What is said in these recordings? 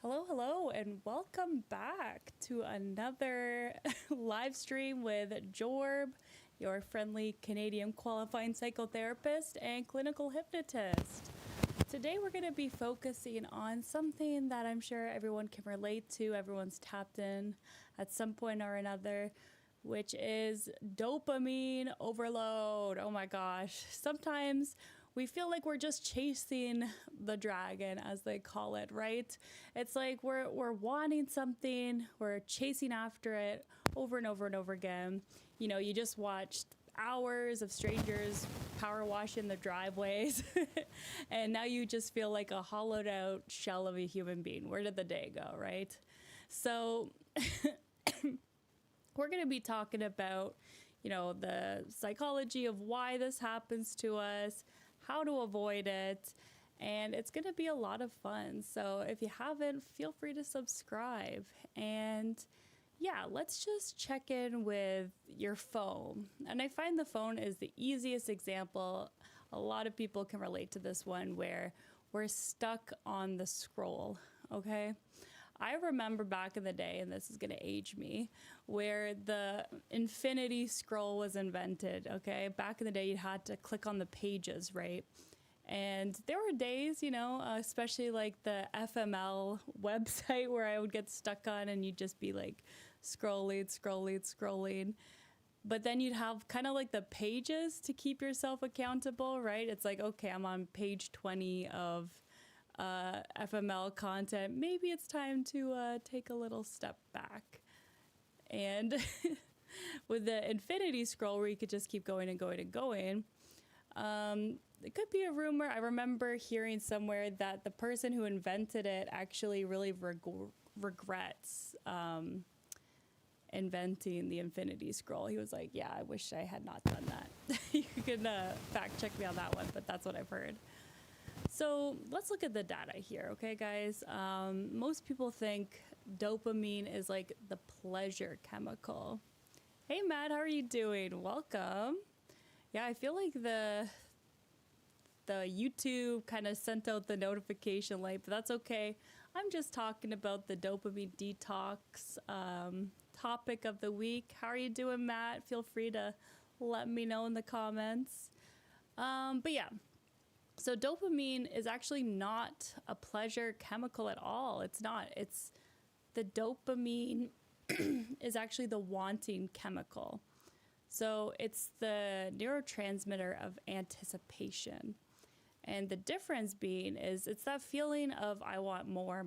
Hello, hello, and welcome back to another live stream with Jorb, your friendly Canadian qualifying psychotherapist and clinical hypnotist. Today we're going to be focusing on something that I'm sure everyone can relate to, everyone's tapped in at some point or another, which is dopamine overload. Oh my gosh. Sometimes we feel like we're just chasing the dragon, as they call it, right? It's like we're wanting something, we're chasing after it over and over and over again. You know, you just watched hours of strangers power washing the driveways and now you just feel like a hollowed out shell of a human being. Where did the day go, right? So we're going to be talking about, the psychology of why this happens to us, how to avoid it, and it's going to be a lot of fun. So if you haven't, feel free to subscribe. And yeah, let's just check in with your phone. And I find the phone is the easiest example. A lot of people can relate to this one where we're stuck on the scroll, okay? I remember back in the day, and this is going to age me, where the infinity scroll was invented, okay? Back in the day, you had to click on the pages, right? And there were days, especially like the FML website where I would get stuck on and you'd just be like scrolling. But then you'd have kind of like the pages to keep yourself accountable, right? It's like, okay, I'm on page 20 of FML content. Maybe it's time to take a little step back. And with the infinity scroll where you could just keep going and going and going, it could be a rumor. I remember hearing somewhere that the person who invented it actually really regrets inventing the infinity scroll. He was like, yeah, I wish I had not done that. You can fact check me on that one, but that's what I've heard. So let's look at the data here, okay, guys? Most people think dopamine is like the pleasure chemical. Hey, Matt, how are you doing? Welcome. Yeah, I feel like the YouTube kind of sent out the notification light, but that's okay. I'm just talking about the dopamine detox topic of the week. How are you doing, Matt? Feel free to let me know in the comments. But yeah. So dopamine is actually not a pleasure chemical at all. It's not. It's the dopamine is actually the wanting chemical. So it's the neurotransmitter of anticipation. And the difference being is it's that feeling of I want more.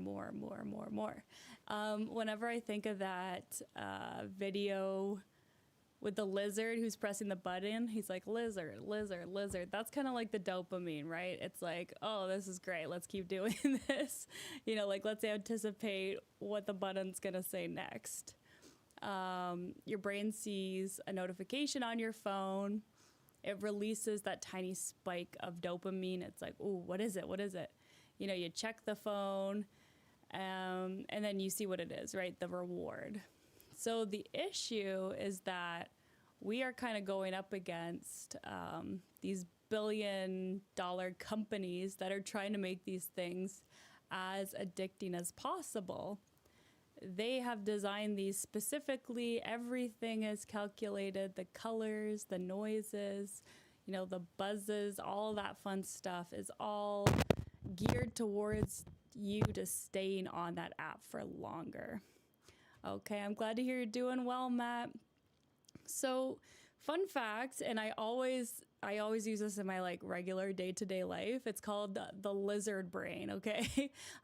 Whenever I think of that video with the lizard who's pressing the button, he's like, lizard. That's kind of like the dopamine, right? It's like, oh, this is great. Let's keep doing this. Let's anticipate what the button's going to say next. Your brain sees a notification on your phone. It releases that tiny spike of dopamine. It's like, ooh, what is it? You check the phone, and then you see what it is, right? The reward. So the issue is that we are kind of going up against these billion-dollar companies that are trying to make these things as addicting as possible. They have designed these specifically. Everything is calculated. The colors, the noises, the buzzes, all that fun stuff is all geared towards you to staying on that app for longer. Okay, I'm glad to hear you're doing well, Matt. So, fun fact, and I always use this in my regular day-to-day life. It's called the lizard brain, okay?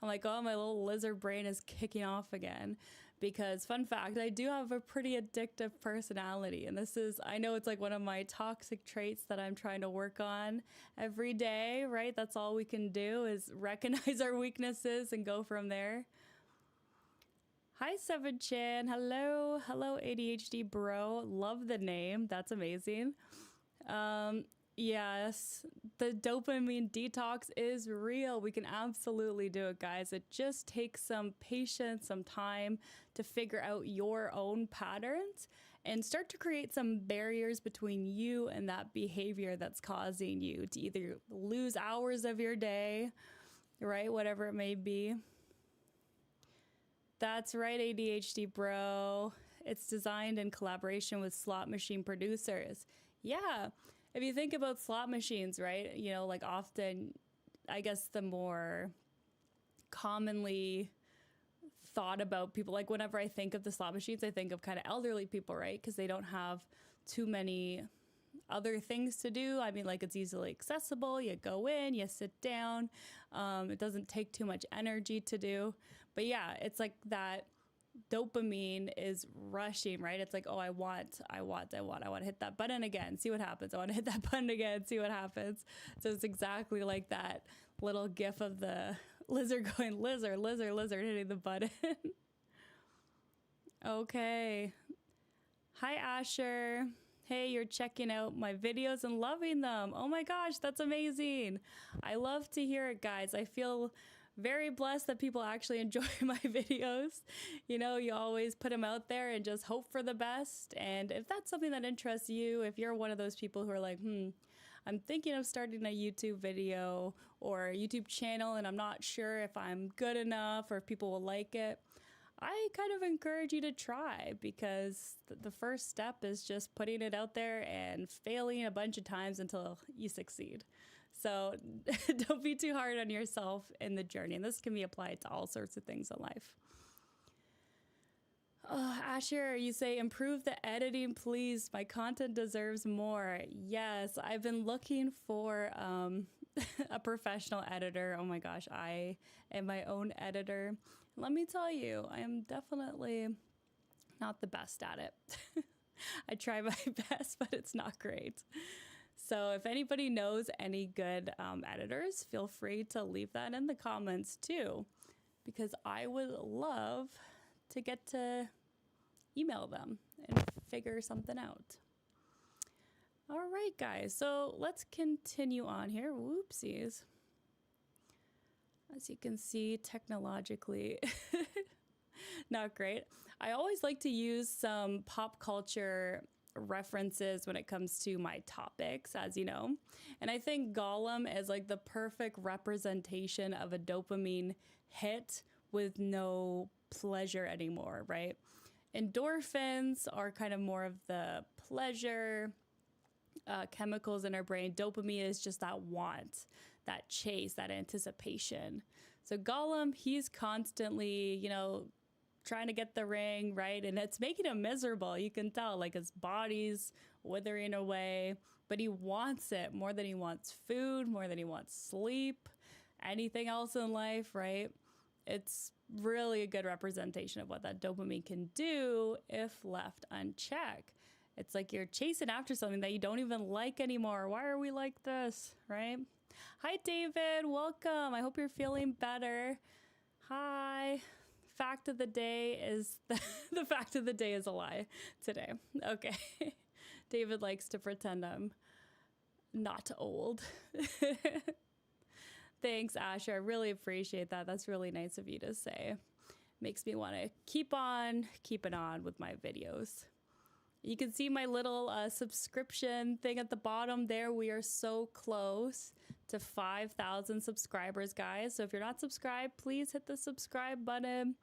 I'm like, oh, my little lizard brain is kicking off again. Because fun fact, I do have a pretty addictive personality. And I know it's like one of my toxic traits that I'm trying to work on every day, right? That's all we can do is recognize our weaknesses and go from there. Hi, 7chan. Hello, ADHD bro. Love the name. That's amazing. Yes, the dopamine detox is real. We can absolutely do it, guys. It just takes some patience, some time to figure out your own patterns and start to create some barriers between you and that behavior that's causing you to either lose hours of your day, right? Whatever it may be. That's right, ADHD bro. It's designed in collaboration with slot machine producers. Yeah. If you think about slot machines, right? You know, like often, I guess the more commonly thought about people, like whenever I think of the slot machines, I think of kind of elderly people, right? Because they don't have too many other things to do. I mean, like it's easily accessible. You go in, you sit down. It doesn't take too much energy to do. But yeah, it's like that dopamine is rushing, right? It's like, oh, I want to hit that button again, see what happens. I want to hit that button again, see what happens. So it's exactly like that little gif of the lizard going, lizard, lizard, lizard, hitting the button. Okay. Hi, Asher. Hey, you're checking out my videos and loving them. Oh my gosh, that's amazing. I love to hear it, guys. I feel very blessed that people actually enjoy my videos. You know, you always put them out there and just hope for the best. And if that's something that interests you, if you're one of those people who are like, I'm thinking of starting a YouTube video or a YouTube channel and I'm not sure if I'm good enough or if people will like it, I kind of encourage you to try, because the first step is just putting it out there and failing a bunch of times until you succeed. So don't be too hard on yourself in the journey. And this can be applied to all sorts of things in life. Oh, Asher, you say, improve the editing, please. My content deserves more. Yes, I've been looking for a professional editor. Oh my gosh, I am my own editor. Let me tell you, I am definitely not the best at it. I try my best, but it's not great. So if anybody knows any good editors, feel free to leave that in the comments too, because I would love to get to email them and figure something out. All right, guys, so let's continue on here. Whoopsies. As you can see, technologically, not great. I always like to use some pop culture references when it comes to my topics, as you know. And I think Gollum is like the perfect representation of a dopamine hit with no pleasure anymore, right? Endorphins are kind of more of the pleasure chemicals in our brain. Dopamine is just that want, that chase, that anticipation. So Gollum, he's constantly, you know, trying to get the ring, right? And it's making him miserable. You can tell, like his body's withering away, but he wants it more than he wants food, more than he wants sleep, anything else in life, right? It's really a good representation of what that dopamine can do if left unchecked. It's like you're chasing after something that you don't even like anymore. Why are we like this, right? Hi, David. Welcome. I hope you're feeling better. Hi. Fact of the day is the fact of the day is a lie today. Okay. David likes to pretend I'm not old. Thanks, Asher. I really appreciate that. That's really nice of you to say. Makes me want to keep on keeping on with my videos. You can see my little subscription thing at the bottom there. We are so close to 5,000 subscribers, guys. So if you're not subscribed, please hit the subscribe button.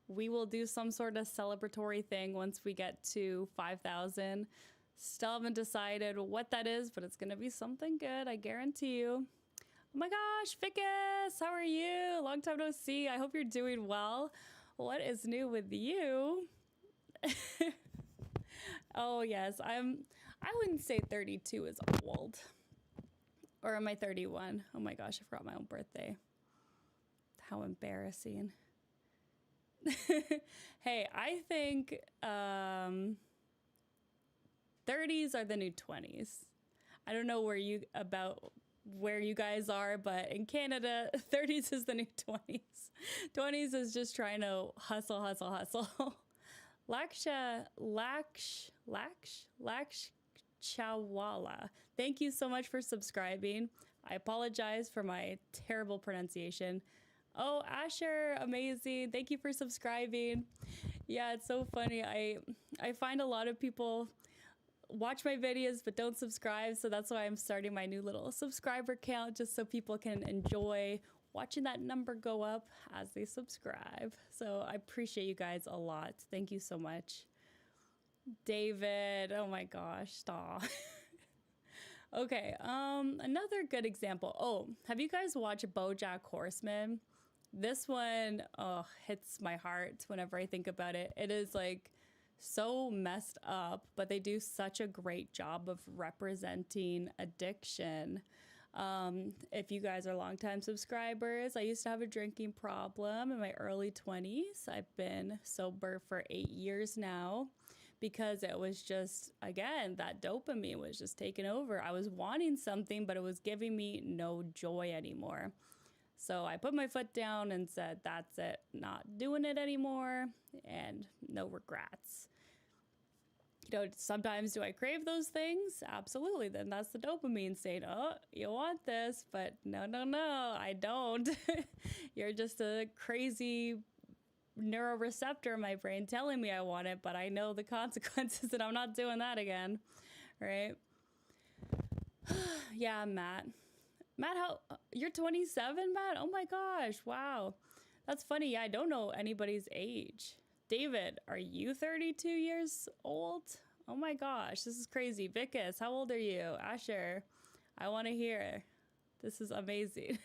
We will do some sort of celebratory thing once we get to 5,000. Still haven't decided what that is, but it's going to be something good, I guarantee you. Oh my gosh, Ficus, how are you? Long time no see. I hope you're doing well. What is new with you? Oh yes, I wouldn't say 32 is old. Or am I 31? Oh my gosh, I forgot my own birthday. How embarrassing. Hey, I think 30s are the new 20s. I don't know where you guys are, but in Canada, 30s is the new 20s. 20s is just trying to hustle, hustle, hustle. Chawala. Thank you so much for subscribing. I apologize for my terrible pronunciation. Oh, Asher, amazing. Thank you for subscribing. Yeah, it's so funny. I find a lot of people watch my videos but don't subscribe, so that's why I'm starting my new little subscriber count, just so people can enjoy watching that number go up as they subscribe. So I appreciate you guys a lot. Thank you so much. David, oh my gosh, stop. Okay, another good example. Oh, have you guys watched BoJack Horseman? This one, oh, hits my heart whenever I think about it. It is like so messed up, but they do such a great job of representing addiction. If you guys are longtime subscribers, I used to have a drinking problem in my early 20s. I've been sober for 8 years now because it was just, again, that dopamine was just taking over. I was wanting something, but it was giving me no joy anymore. So I put my foot down and said, that's it, not doing it anymore, and no regrets. You know, sometimes do I crave those things? Absolutely. Then that's the dopamine saying, oh, you want this, but no, I don't. You're just a crazy neuroreceptor in my brain telling me I want it, but I know the consequences and I'm not doing that again, right? Yeah, Matt, how you're 27, Matt? Oh my gosh, wow. That's funny. Yeah, I don't know anybody's age. David, are you 32 years old? Oh my gosh, this is crazy. Vickis, how old are you? Asher, I want to hear. This is amazing.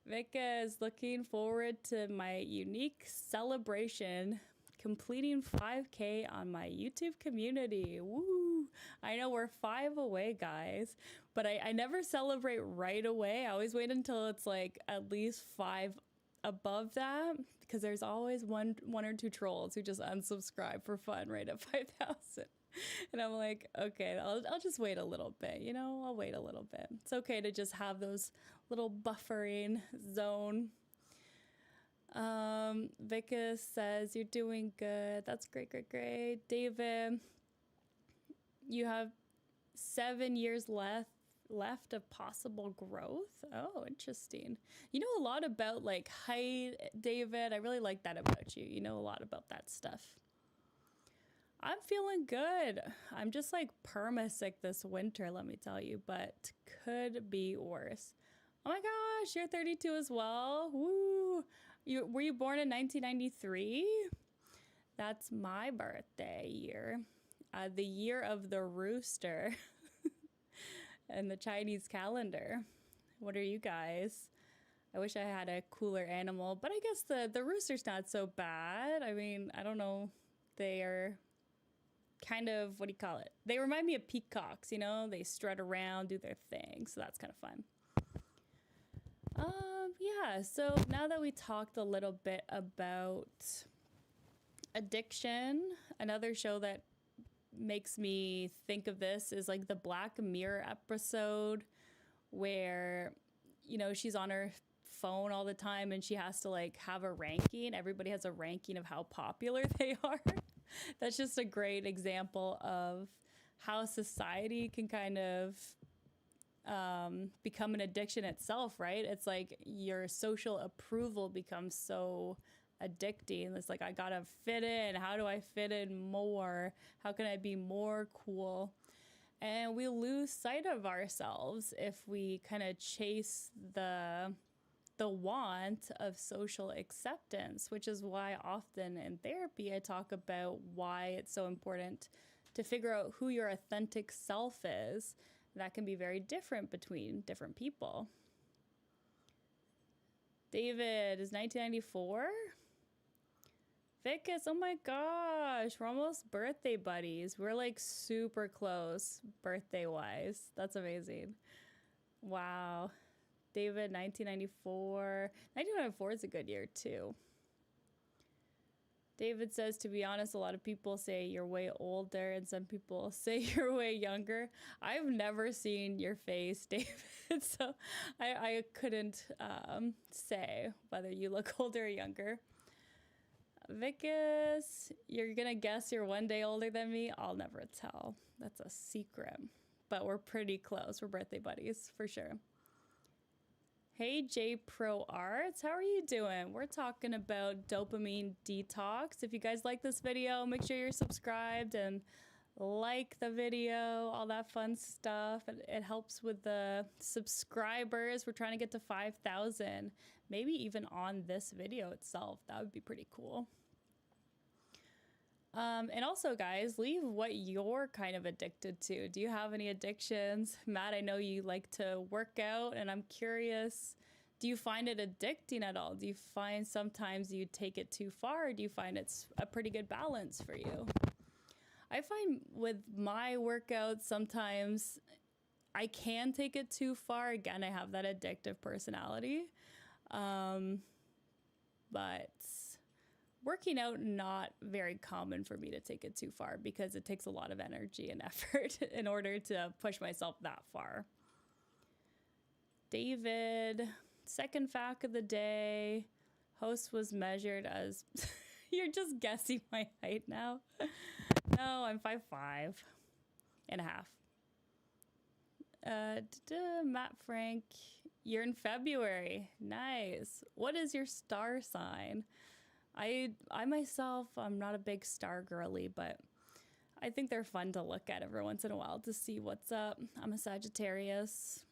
Vickis, looking forward to my unique celebration, completing 5K on my YouTube community. Woo! I know we're 5 away, guys, but I never celebrate right away. I always wait until it's like at least 5 above that, because there's always one or two trolls who just unsubscribe for fun right at 5,000. And I'm like, okay, I'll just wait a little bit, you know, I'll wait a little bit. It's okay to just have those little buffering zone. Vickis says, you're doing good. That's great. David, you have 7 years left of possible growth. Oh, interesting. You know a lot about like height, David. I really like that about you. You know a lot about that stuff. I'm feeling good. I'm just like perma-sick this winter, let me tell you, but could be worse. Oh my gosh, you're 32 as well. Woo! Were you born in 1993? That's my birthday year. The year of the rooster and the Chinese calendar. What are you guys? I wish I had a cooler animal, but I guess the rooster's not so bad. I mean, I don't know. They are kind of, what do you call it? They remind me of peacocks, you know? They strut around, do their thing, so that's kind of fun. Yeah, so now that we talked a little bit about addiction, another show that makes me think of this is like the Black Mirror episode where, you know, she's on her phone all the time and she has to like have a ranking. Everybody has a ranking of how popular they are. That's just a great example of how society can kind of become an addiction itself, right? It's like your social approval becomes so addicting. It's like, I gotta fit in. How do I fit in more? How can I be more cool? And we lose sight of ourselves if we kind of chase the want of social acceptance, which is why often in therapy I talk about why it's so important to figure out who your authentic self is. That can be very different between different people. David is 1994. Vickis, oh my gosh, we're almost birthday buddies. We're like super close birthday wise. That's amazing. Wow. David, 1994. 1994 is a good year too. David says, to be honest, a lot of people say you're way older and some people say you're way younger. I've never seen your face, David, so I couldn't say whether you look older or younger. Vickis, you're going to guess you're one day older than me? I'll never tell. That's a secret. But we're pretty close. We're birthday buddies, for sure. Hey, J Pro Arts, how are you doing? We're talking about dopamine detox. If you guys like this video, make sure you're subscribed and like the video, all that fun stuff. It helps with the subscribers. We're trying to get to 5,000, maybe even on this video itself. That would be pretty cool. And also, guys, leave what you're kind of addicted to. Do you have any addictions? Matt, I know you like to work out, and I'm curious, do you find it addicting at all? Do you find sometimes you take it too far, or do you find it's a pretty good balance for you? I find with my workouts, sometimes I can take it too far. Again, I have that addictive personality. But working out, not very common for me to take it too far because it takes a lot of energy and effort in order to push myself that far. David, second fact of the day, host was measured as, you're just guessing my height now. No, I'm 5'5" and a half. Matt Frank, you're in February. Nice. What is your star sign? I myself, I'm not a big star girly, but I think they're fun to look at every once in a while to see what's up. I'm a Sagittarius.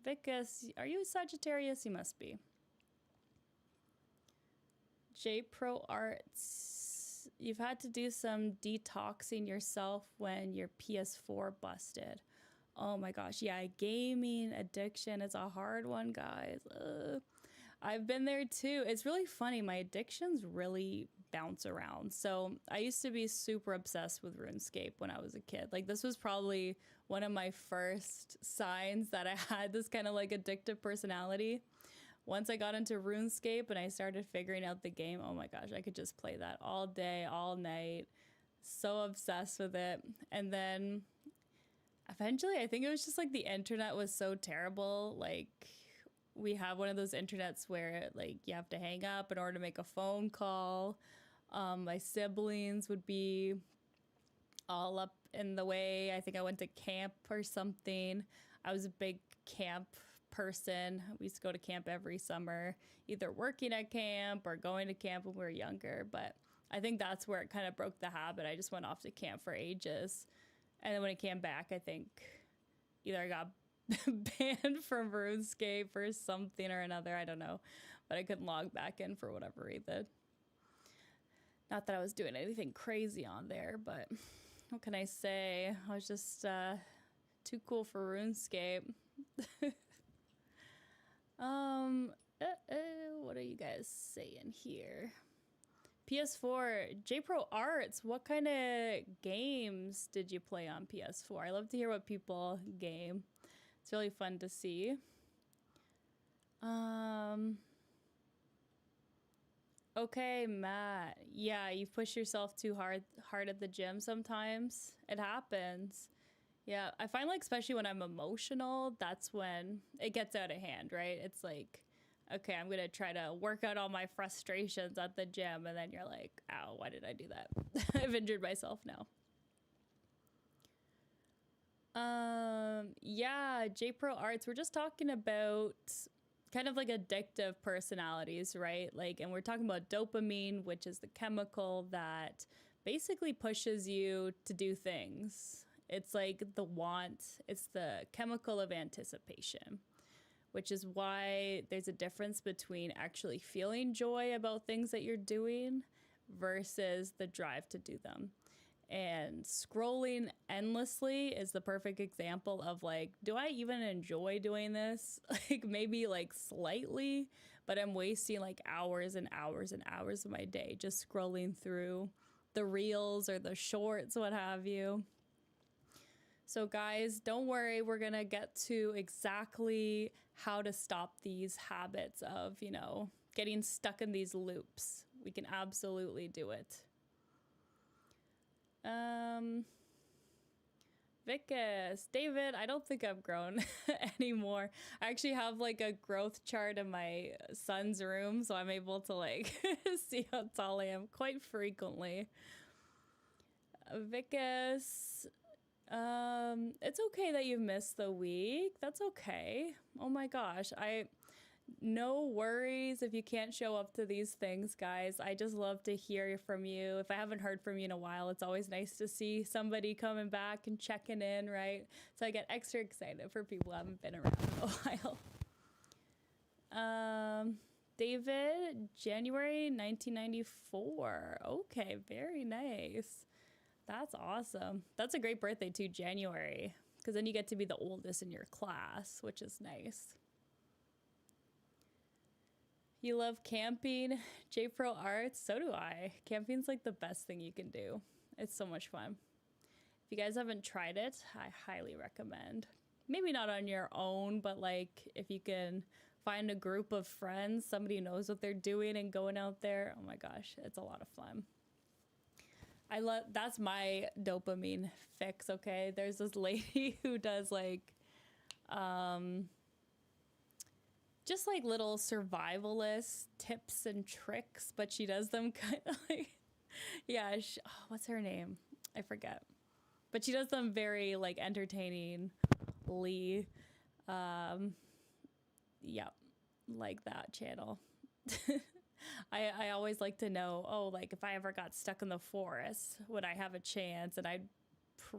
Vicus, are you a Sagittarius? You must be. J Pro Arts, you've had to do some detoxing yourself when your PS4 busted. Oh my gosh, yeah, gaming addiction is a hard one, guys. I've been there too. It's really funny. My addictions really bounce around. So I used to be super obsessed with RuneScape when I was a kid. Like, this was probably one of my first signs that I had this kind of like addictive personality. Once I got into RuneScape and I started figuring out the game, oh my gosh, I could just play that all day, all night. So obsessed with it. And then eventually, I think it was just like the internet was so terrible. Like, we have one of those internets where like you have to hang up in order to make a phone call. My siblings would be all up in the way. I think I went to camp or something. I was a big camp person. We used to go to camp every summer, either working at camp or going to camp when we were younger. But I think that's where it kind of broke the habit. I just went off to camp for ages. And then when I came back, I think either I got banned from RuneScape or something or another. I don't know. But I couldn't log back in for whatever reason. Not that I was doing anything crazy on there, but what can I say? I was just too cool for RuneScape. What are you guys saying here? PS4, JPro Arts, what kind of games did you play on PS4? I love to hear what people game. It's really fun to see. Okay, Matt. Yeah, you push yourself too hard at the gym sometimes. It happens. Yeah, I find like especially when I'm emotional, that's when it gets out of hand, right? It's like, okay, I'm going to try to work out all my frustrations at the gym. And then you're like, ow, why did I do that? I've injured myself now. Yeah, JPro Arts, we're just talking about kind of like addictive personalities, right? Like, and we're talking about dopamine, which is the chemical that basically pushes you to do things. It's like the want, it's the chemical of anticipation, which is why there's a difference between actually feeling joy about things that you're doing versus the drive to do them. And scrolling endlessly is the perfect example of like, do I even enjoy doing this? Like maybe like slightly, but I'm wasting like hours and hours and hours of my day just scrolling through the reels or the shorts, what have you. So guys, don't worry, we're gonna get to exactly how to stop these habits of, you know, getting stuck in these loops. We can absolutely do it. Vicus, David, I don't think I've grown anymore. I actually have like a growth chart in my son's room, so I'm able to like see how tall I am quite frequently. Vicus, it's okay that you've missed the week. That's okay. Oh my gosh. No worries if you can't show up to these things, guys. I just love to hear from you. If I haven't heard from you in a while, it's always nice to see somebody coming back and checking in, right? So I get extra excited for people who haven't been around in a while. David, January 1994. Okay, very nice. That's awesome. That's a great birthday too, January, because then you get to be the oldest in your class, which is nice. You love camping, J Pro Arts. So do I. Camping's like the best thing you can do. It's so much fun. If you guys haven't tried it, I highly recommend. Maybe not on your own, but like if you can find a group of friends, somebody who knows what they're doing and going out there. Oh my gosh, it's a lot of fun. That's my dopamine fix, okay? There's this lady who does like just like little survivalist tips and tricks, but she does them kind of like, yeah, what's her name? I forget. But she does them very like entertainingly. Yeah, like that channel. I always like to know, oh, like if I ever got stuck in the forest, would I have a chance? And I'd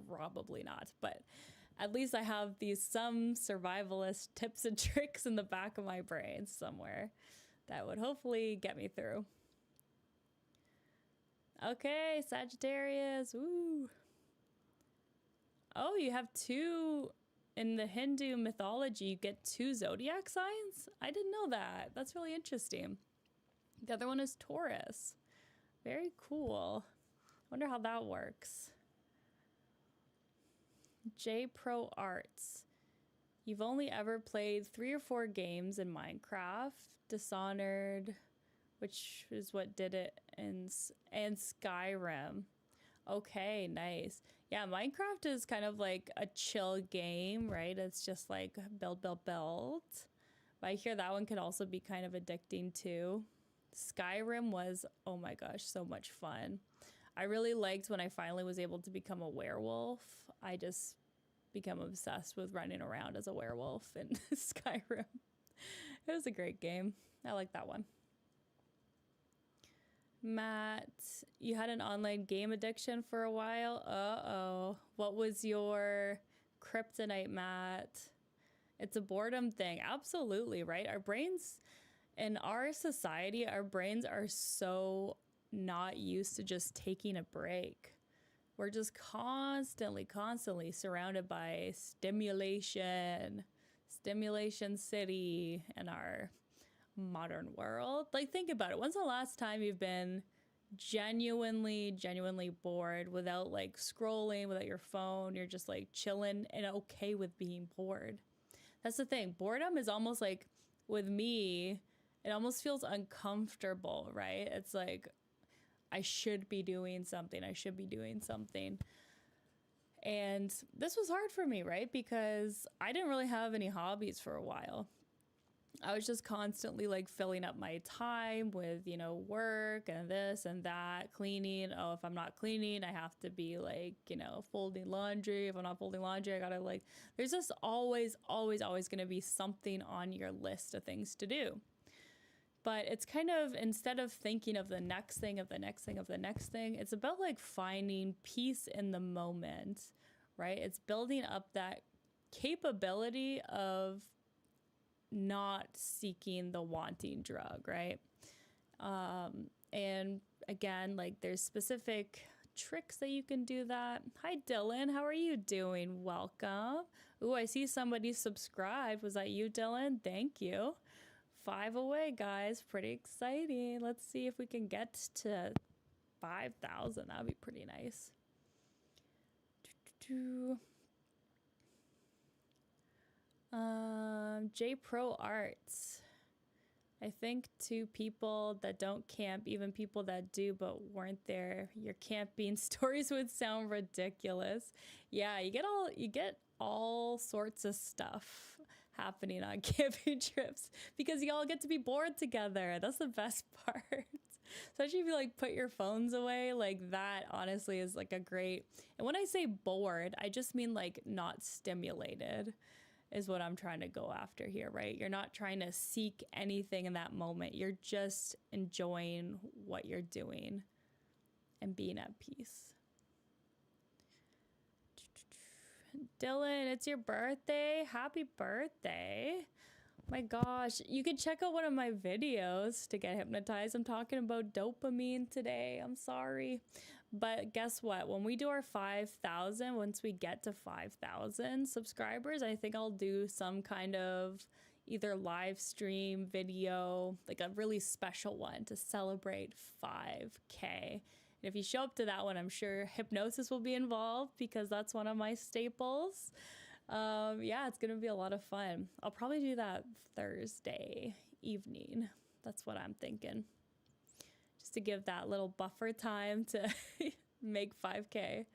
probably not, but at least I have some survivalist tips and tricks in the back of my brain somewhere that would hopefully get me through. Okay, Sagittarius. Woo. Oh, you have two in the Hindu mythology. You get two zodiac signs? I didn't know that. That's really interesting. The other one is Taurus. Very cool. Wonder how that works. J Pro Arts. You've only ever played 3 or 4 games in Minecraft. Dishonored, which is what did it, and Skyrim. Okay, nice. Yeah, Minecraft is kind of like a chill game, right? It's just like build. But I hear that one could also be kind of addicting too. Skyrim was, oh my gosh, so much fun. I really liked when I finally was able to become a werewolf. I just become obsessed with running around as a werewolf in Skyrim. It was a great game. I like that one. Matt, you had an online game addiction for a while. Uh-oh. What was your kryptonite, Matt? It's a boredom thing. Absolutely, right? Our brains, in our society, our brains are so not used to just taking a break. We're just constantly surrounded by stimulation city in our modern world. Like, think about it. When's the last time you've been genuinely bored without like scrolling, without your phone? You're just like chilling and okay with being bored. That's the thing. Boredom is almost like, with me, it almost feels uncomfortable, right? It's like, I should be doing something. And this was hard for me, right? Because I didn't really have any hobbies for a while. I was just constantly like filling up my time with, you know, work and this and that, cleaning. Oh, if I'm not cleaning, I have to be like, you know, folding laundry. If I'm not folding laundry, I gotta like, there's just always gonna be something on your list of things to do. But it's kind of, instead of thinking of the next thing, it's about like finding peace in the moment, right? It's building up that capability of not seeking the wanting drug, right? And again, like there's specific tricks that you can do that. Hi, Dylan. How are you doing? Welcome. Ooh, I see somebody subscribed. Was that you, Dylan? Thank you. 5 away, guys. Pretty exciting. Let's see if we can get to 5,000. That'd be pretty nice. J Pro Arts. I think to people that don't camp, even people that do but weren't there, your camping stories would sound ridiculous. Yeah, you get all sorts of stuff happening on camping trips because you all get to be bored together. That's the best part. Especially if you like put your phones away, like that honestly is like a great, and when I say bored, I just mean like not stimulated. is what I'm trying to go after here, right? You're not trying to seek anything in that moment. You're just enjoying what you're doing and being at peace. Dylan, it's your birthday. Happy birthday. My gosh, you can check out one of my videos to get hypnotized. I'm talking about dopamine today. I'm sorry. But guess what? When we do our 5,000, once we get to 5,000 subscribers, I think I'll do some kind of either live stream video, like a really special one to celebrate 5K. And if you show up to that one, I'm sure hypnosis will be involved because that's one of my staples. Yeah, it's going to be a lot of fun. I'll probably do that Thursday evening. That's what I'm thinking. Just to give that little buffer time to make 5K.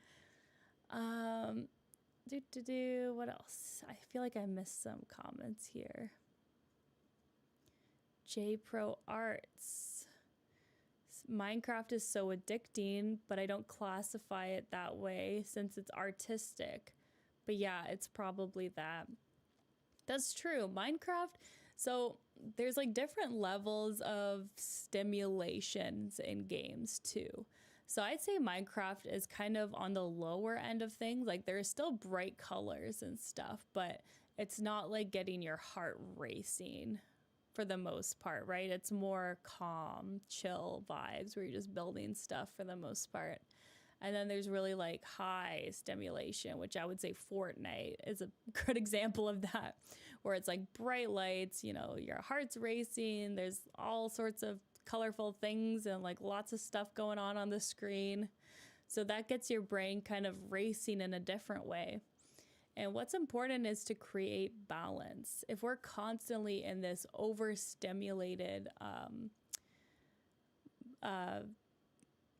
What else? I feel like I missed some comments here. J Pro Arts. Minecraft is so addicting, but I don't classify it that way since it's artistic. But yeah, it's probably that. That's true. Minecraft, so there's like different levels of stimulations in games too. So I'd say Minecraft is kind of on the lower end of things. Like there's still bright colors and stuff, but it's not like getting your heart racing for the most part, right? It's more calm, chill vibes where you're just building stuff for the most part. And then there's really like high stimulation, which I would say Fortnite is a good example of that, where it's like bright lights, you know, your heart's racing. There's all sorts of colorful things and like lots of stuff going on the screen. So that gets your brain kind of racing in a different way. And what's important is to create balance. If we're constantly in this overstimulated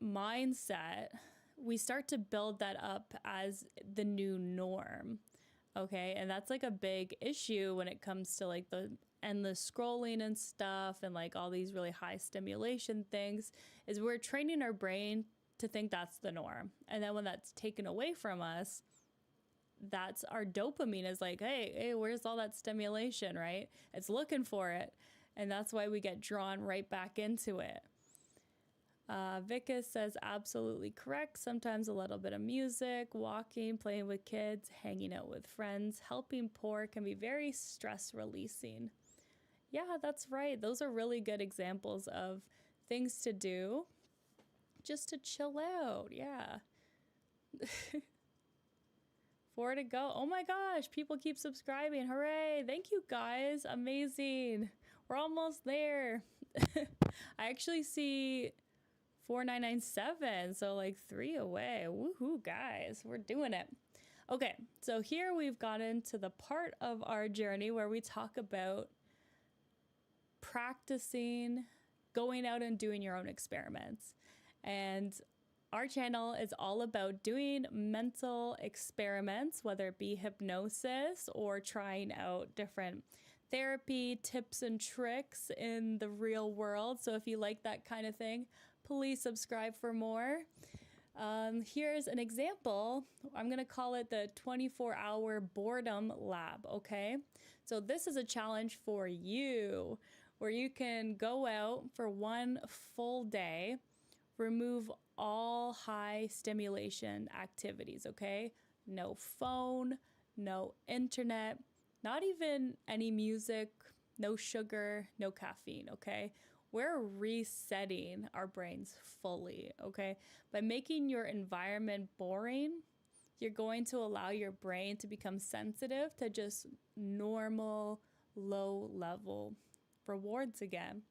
mindset, we start to build that up as the new norm. Okay. And that's like a big issue when it comes to like the endless scrolling and stuff and like all these really high stimulation things, is we're training our brain to think that's the norm. And then when that's taken away from us, that's our dopamine is like, hey, where's all that stimulation, right? It's looking for it. And that's why we get drawn right back into it. Vicus says, absolutely correct. Sometimes a little bit of music, walking, playing with kids, hanging out with friends, helping poor can be very stress releasing. Yeah, that's right. Those are really good examples of things to do just to chill out. Yeah. 4 to go. Oh my gosh, people keep subscribing. Hooray. Thank you guys. Amazing. We're almost there. I actually see 4997, so like 3 away. Woohoo, guys. We're doing it. Okay, so here we've gotten to the part of our journey where we talk about practicing, going out and doing your own experiments. And our channel is all about doing mental experiments, whether it be hypnosis or trying out different therapy tips and tricks in the real world. So if you like that kind of thing, please subscribe for more. Here's an example. I'm going to call it the 24-hour boredom lab, okay? So this is a challenge for you where you can go out for one full day, remove all high stimulation activities, okay? No phone, no internet, not even any music, no sugar, no caffeine, okay? We're resetting our brains fully, okay? By making your environment boring, you're going to allow your brain to become sensitive to just normal, low-level rewards again.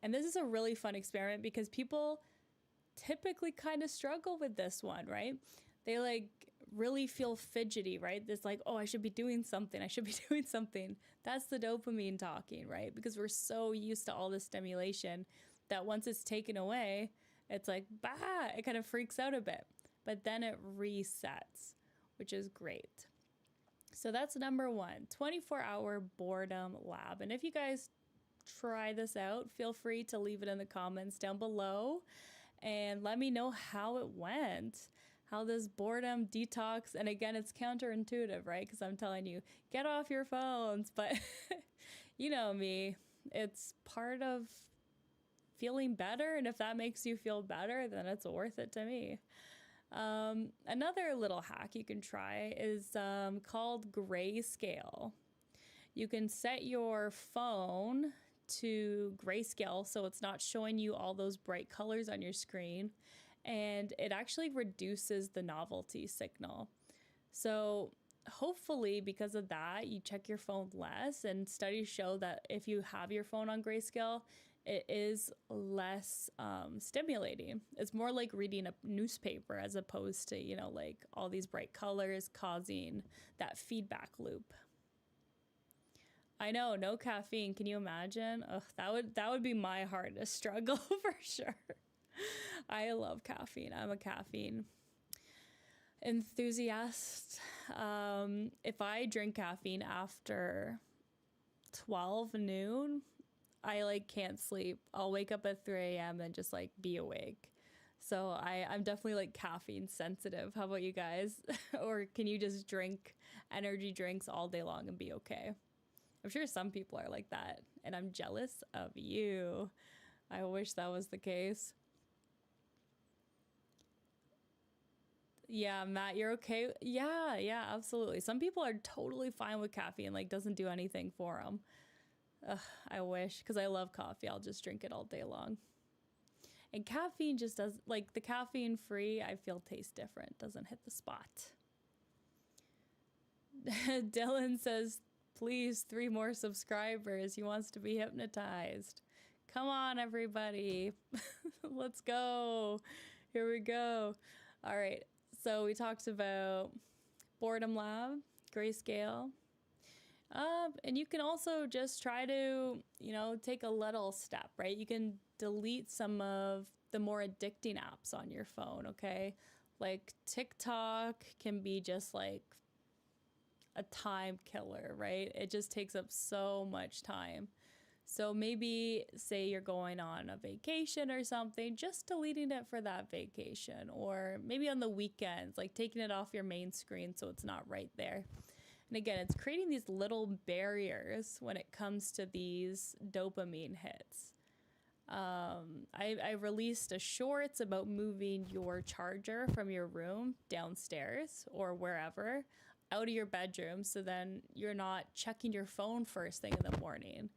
And this is a really fun experiment because people typically kind of struggle with this one, right? They like really feel fidgety, right? It's like, oh, I should be doing something. I should be doing something. That's the dopamine talking, right? Because we're so used to all this stimulation that once it's taken away, it's like, bah, it kind of freaks out a bit. But then it resets, which is great. So that's number 1, 24-hour boredom lab. And if you guys try this out, feel free to leave it in the comments down below and let me know how it went. how this boredom detox, and again, it's counterintuitive, right? Because I'm telling you, get off your phones, but you know me, it's part of feeling better, and if that makes you feel better, then it's worth it to me. Another little hack you can try is called grayscale. You can set your phone to grayscale so it's not showing you all those bright colors on your screen, and it actually reduces the novelty signal. So hopefully because of that, you check your phone less, and studies show that if you have your phone on grayscale, it is less stimulating. It's more like reading a newspaper as opposed to, you know, like all these bright colors causing that feedback loop. I know, no caffeine. Can you imagine? Ugh, that would be my hardest struggle for sure. I love caffeine. I'm a caffeine enthusiast. If I drink caffeine after 12 noon, I like can't sleep. I'll wake up at 3 a.m. and just like be awake. So I'm definitely like caffeine sensitive. How about you guys? Or can you just drink energy drinks all day long and be okay? I'm sure some people are like that, and I'm jealous of you. I wish that was the case. Yeah, Matt, you're okay? Yeah, absolutely. Some people are totally fine with caffeine, like doesn't do anything for them. Ugh, I wish, because I love coffee. I'll just drink it all day long. And caffeine just does, like the caffeine free, I feel tastes different. Doesn't hit the spot. Dylan says, please, 3 more subscribers. He wants to be hypnotized. Come on, everybody. Let's go. Here we go. All right. So we talked about Boredom Lab, Grayscale. And you can also just try to, you know, take a little step, right? You can delete some of the more addicting apps on your phone, okay? Like TikTok can be just like a time killer, right? It just takes up so much time. So maybe say you're going on a vacation or something, just deleting it for that vacation, or maybe on the weekends, like taking it off your main screen so it's not right there. And again, it's creating these little barriers when it comes to these dopamine hits. I released a shorts about moving your charger from your room downstairs or wherever out of your bedroom, so then you're not checking your phone first thing in the morning.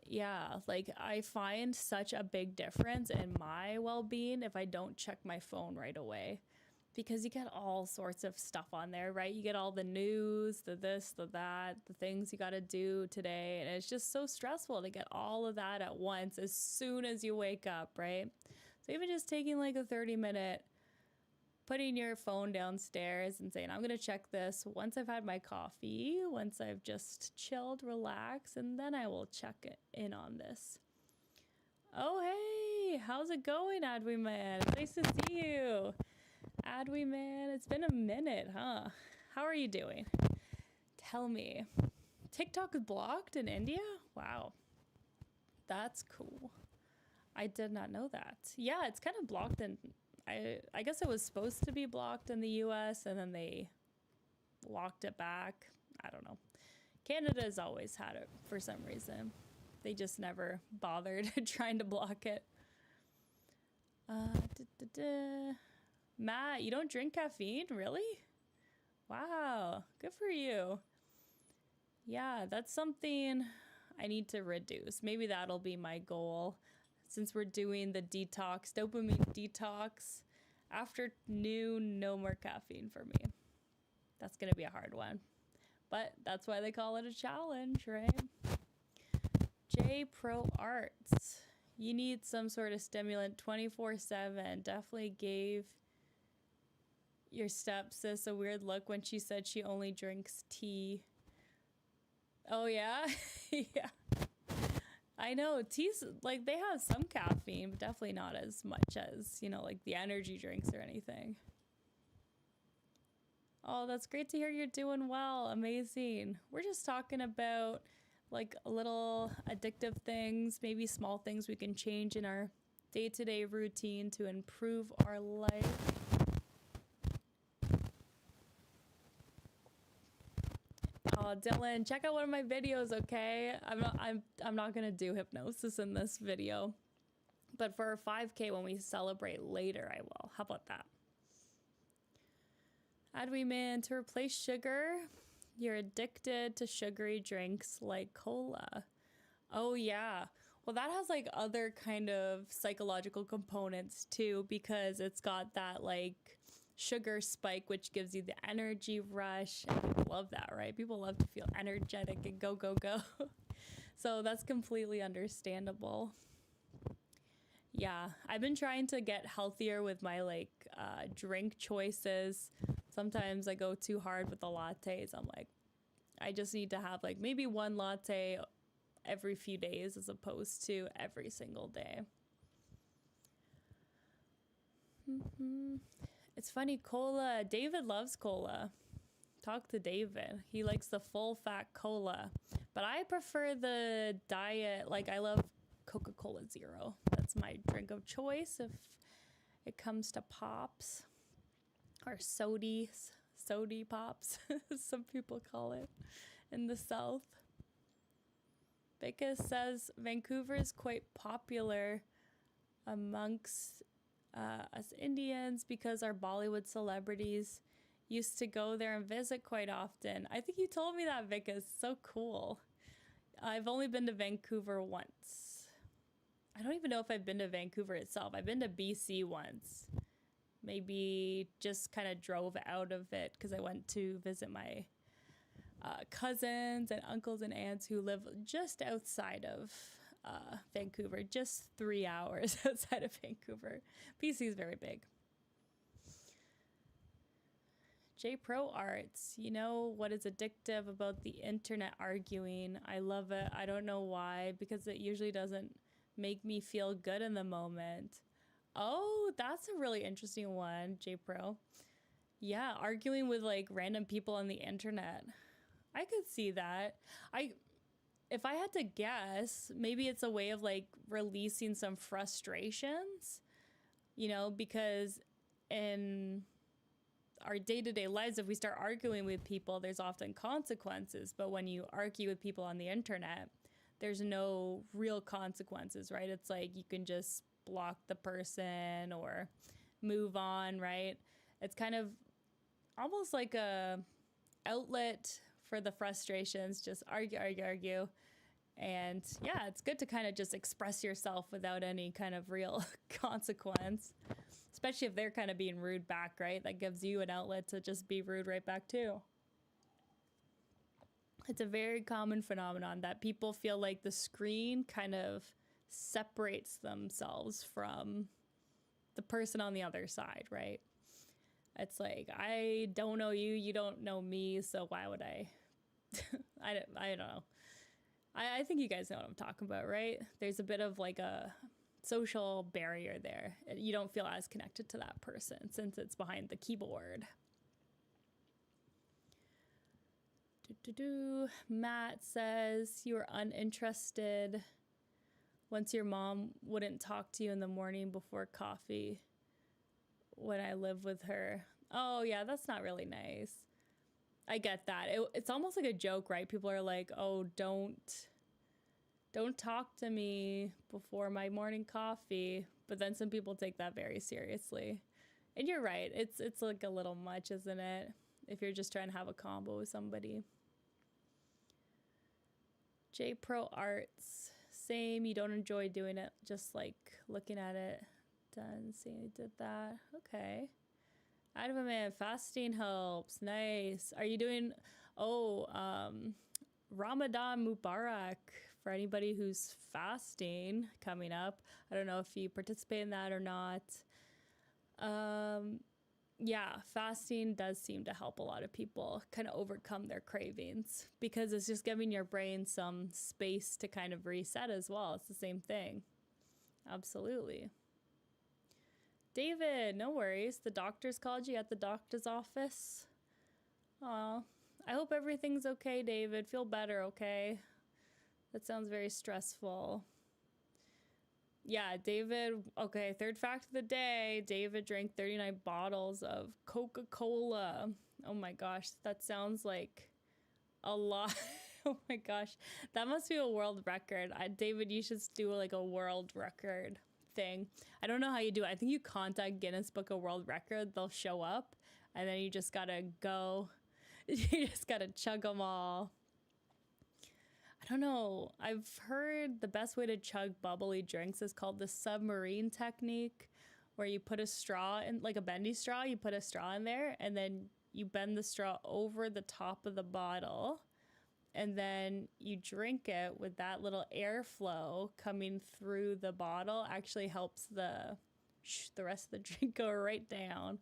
Yeah, like I find such a big difference in my well-being if I don't check my phone right away, because you get all sorts of stuff on there, right? You get all the news, the this, the that, the things you got to do today, and it's just so stressful to get all of that at once as soon as you wake up, right? So even just taking like a 30-minute, putting your phone downstairs and saying, I'm going to check this once I've had my coffee, once I've just chilled, relaxed, and then I will check it in on this. Oh, hey, how's it going, Adwi Man? Nice to see you. Adwi Man, it's been a minute, huh? How are you doing? Tell me. TikTok is blocked in India? Wow. That's cool. I did not know that. Yeah, it's kind of blocked in... I guess it was supposed to be blocked in the US and then they locked it back. I don't know. Canada's always had it for some reason. They just never bothered trying to block it. Matt, you don't drink caffeine? Really? Wow, good for you. Yeah, that's something I need to reduce. Maybe that'll be my goal. Since we're doing the detox, dopamine detox, after noon, no more caffeine for me. That's going to be a hard one. But that's why they call it a challenge, right? J Pro Arts. You need some sort of stimulant 24/7. Definitely gave your stepsis a weird look when she said she only drinks tea. Oh, yeah? Yeah. I know, teas, like, they have some caffeine, but definitely not as much as, you know, like the energy drinks or anything. Oh, that's great to hear you're doing well. Amazing. We're just talking about, like, little addictive things, maybe small things we can change in our day-to-day routine to improve our life. Oh, Dylan, check out one of my videos, okay? I'm not gonna do hypnosis in this video, but for 5K when we celebrate later, I will. How about that? Adweeman, to replace sugar, you're addicted to sugary drinks like cola. Oh yeah. Well, that has like other kind of psychological components too, because it's got that like sugar spike, which gives you the energy rush. And people love that, right? People love to feel energetic and go, go, go. So that's completely understandable. Yeah, I've been trying to get healthier with my like drink choices. Sometimes I go too hard with the lattes. I'm like, I just need to have like maybe one latte every few days as opposed to every single day. It's funny, cola. David loves cola. Talk to David. He likes the full fat cola. But I prefer the diet. Like, I love Coca-Cola Zero. That's my drink of choice if it comes to pops. Or sody pops, some people call it in the South. Becca says Vancouver is quite popular amongst us Indians because our Bollywood celebrities used to go there and visit quite often. I think you told me that, Becca. It's so cool. I've only been to Vancouver once. I don't even know if I've been to Vancouver itself. I've been to BC once. Maybe just kind of drove out of it because I went to visit my cousins and uncles and aunts who live just outside of Vancouver, just 3 hours outside of Vancouver. BC is very big. J Pro Arts, you know what is addictive about the internet arguing? I love it. I don't know why, because it usually doesn't make me feel good in the moment. Oh, that's a really interesting one, J Pro. Yeah, arguing with like random people on the internet. I could see that. If I had to guess, maybe it's a way of like releasing some frustrations, you know, because in our day-to-day lives, if we start arguing with people, there's often consequences. But when you argue with people on the internet, there's no real consequences, right? It's like you can just block the person or move on, right? It's kind of almost like a outlet for the frustrations, just argue. And yeah, it's good to kind of just express yourself without any kind of real consequence, especially if they're kind of being rude back, right? That gives you an outlet to just be rude right back too. It's a very common phenomenon that people feel like the screen kind of separates themselves from the person on the other side, right? It's like, I don't know you, you don't know me, so why would I? I don't know. I think you guys know what I'm talking about, right? There's a bit of like a social barrier there. You don't feel as connected to that person since it's behind the keyboard. Matt says you were uninterested once your mom wouldn't talk to you in the morning before coffee when I lived with her. Oh yeah, that's not really nice. I get that. It's almost like a joke, right? People are like, oh, don't talk to me before my morning coffee. But then some people take that very seriously. And you're right. It's like a little much, isn't it? If you're just trying to have a combo with somebody. J Pro Arts. Same. You don't enjoy doing it. Just like looking at it. Done. See, I did that. Okay. Adamant, fasting helps. Nice. Are you doing, Ramadan Mubarak for anybody who's fasting coming up. I don't know if you participate in that or not. Yeah, fasting does seem to help a lot of people kind of overcome their cravings because it's just giving your brain some space to kind of reset as well. It's the same thing. Absolutely. David, no worries. The doctors called you at the doctor's office. Aw, I hope everything's okay, David. Feel better, okay? That sounds very stressful. Yeah, David, okay, third fact of the day. David drank 39 bottles of Coca-Cola. Oh my gosh, that sounds like a lot. Oh my gosh. That must be a world record. David, you should do like a world record thing. I don't know how you do it. I think you contact Guinness Book of World Record. They'll show up and then you just gotta go. You just gotta chug them all. I don't know. I've heard the best way to chug bubbly drinks is called the submarine technique, where you put a straw in, like a bendy straw, you put a straw in there and then you bend the straw over the top of the bottle and then you drink it with that little airflow coming through the bottle. Actually helps the rest of the drink go right down.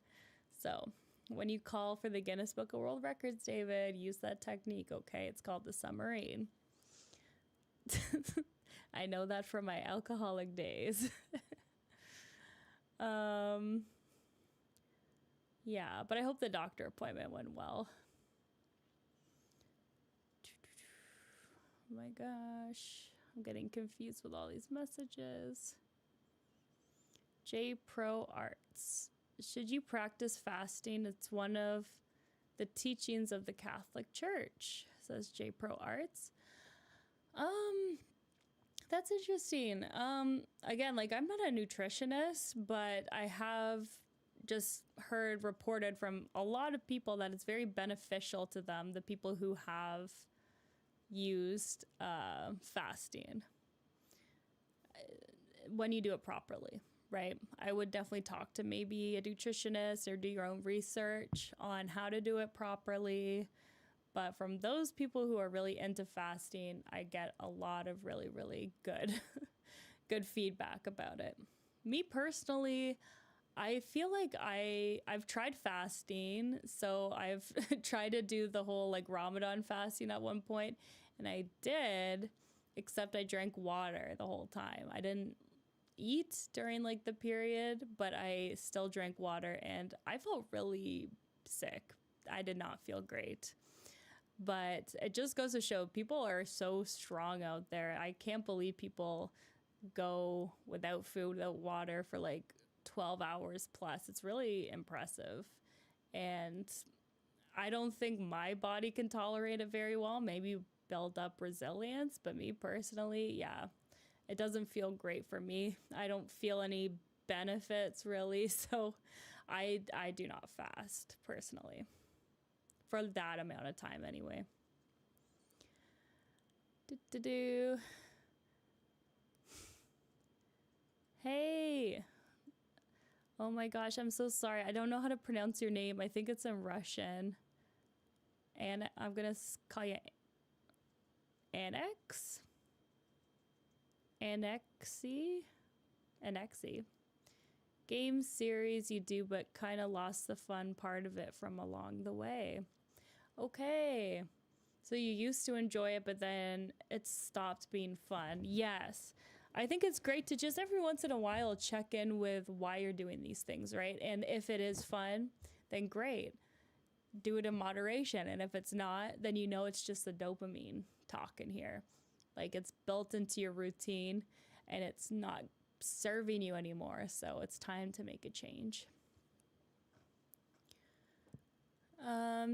So when you call for the Guinness Book of World Records, David, use that technique, okay? It's called the submarine. I know that from my alcoholic days. Yeah, but I hope the doctor appointment went well. Oh my gosh, I'm getting confused with all these messages. J Pro Arts. Should you practice fasting? It's one of the teachings of the Catholic Church, says J Pro Arts. That's interesting. Again, like I'm not a nutritionist, but I have just heard reported from a lot of people that it's very beneficial to them, the people who have used fasting, when you do it properly, right? I would definitely talk to maybe a nutritionist or do your own research on how to do it properly. But from those people who are really into fasting, I get a lot of really, really good, good feedback about it. Me personally, I feel like I've tried fasting. So I've tried to do the whole like Ramadan fasting at one point, and I did, except I drank water the whole time. I didn't eat during like the period, but I still drank water and I felt really sick. I did not feel great. But it just goes to show people are so strong out there. I can't believe people go without food, without water for like 12 hours plus. It's really impressive. And I don't think my body can tolerate it very well. Maybe build up resilience, but me personally, yeah, it doesn't feel great for me. I don't feel any benefits really. So I do not fast personally. For that amount of time anyway. Hey. Oh my gosh, I'm so sorry. I don't know how to pronounce your name. I think it's in Russian. And I'm going to call you Annex? Annexie? Game series you do, but kind of lost the fun part of it from along the way. Okay. So you used to enjoy it, but then it stopped being fun. Yes. I think it's great to just every once in a while check in with why you're doing these things, right? And if it is fun, then great. Do it in moderation. And if it's not, then you know it's just the dopamine talking here. Like it's built into your routine and it's not serving you anymore. So it's time to make a change.